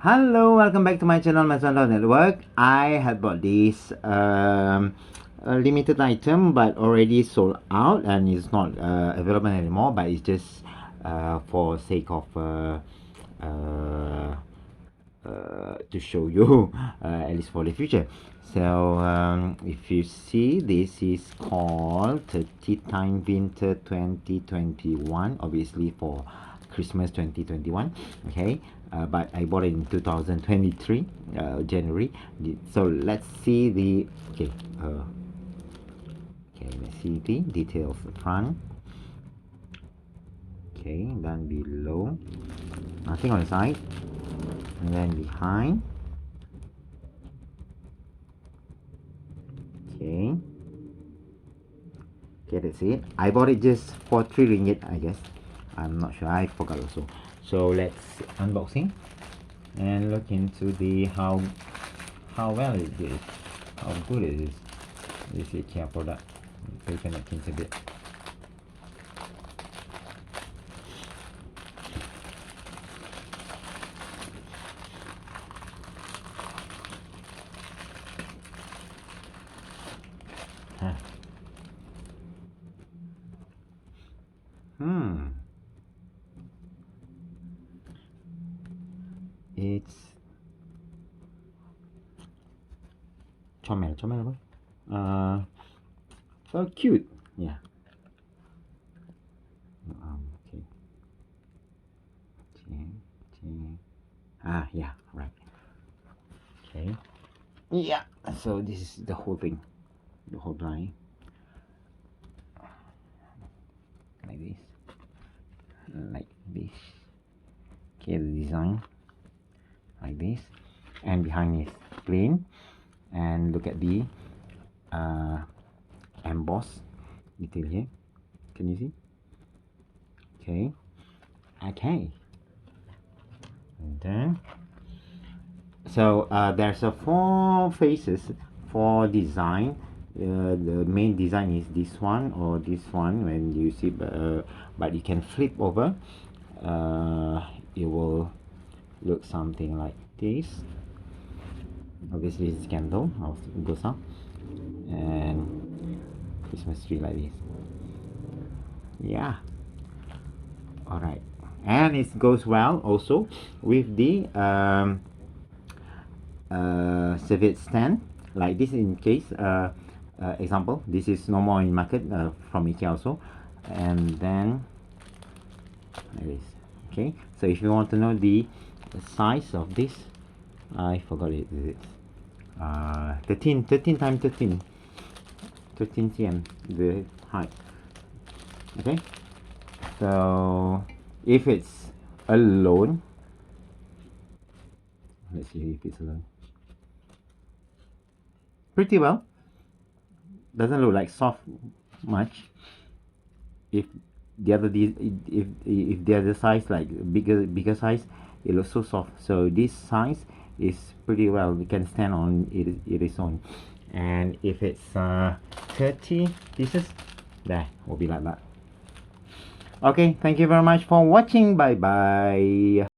Hello, welcome back to my channel, Maison Network. I had bought this a limited item, but already sold out and it's not available anymore. But it's just for sake of to show you, at least for the future. So if you see, this is called 30 time Winter 2021, obviously for Christmas 2021. Okay, but I bought it in 2023 January. So let's see the okay let's see the details front. Okay, then below, nothing on the side, and then behind. Okay, that's it. I bought it just for 3 ringgit, I guess. I'm not sure, I forgot also. So let's unboxing and look into the how well it is, how good it is. This IKEA product. Paper napkins a bit. Huh. It's comel apa? So cute. Yeah. Okay. Yeah, right. Okay. Yeah. So this is the whole thing, the whole line, like this, Okay, the design like this, and behind is plain. And look at the emboss detail here. Can you see? Okay. And then so there's a 4 faces, 4 design. The main design is this one or this one. When you see, but you can flip over. It will look something like this. Obviously it's candle, how it goes up, and Christmas tree like this. Yeah. All right, and it goes well also with the serviette stand like this. In case example, this is no more in market from IKEA also. And then like this. Okay, so if you want to know the size of this, I forgot it. Is it 13 times 13 cm the height. Okay, so if it's alone, let's see if it's alone. Pretty well. Doesn't look like soft much. If the other if the other size, like bigger size, it looks so soft. So this size is pretty well, we can stand on it its own. And if it's 30 pieces, that will be like that. Okay, thank you very much for watching. Bye bye.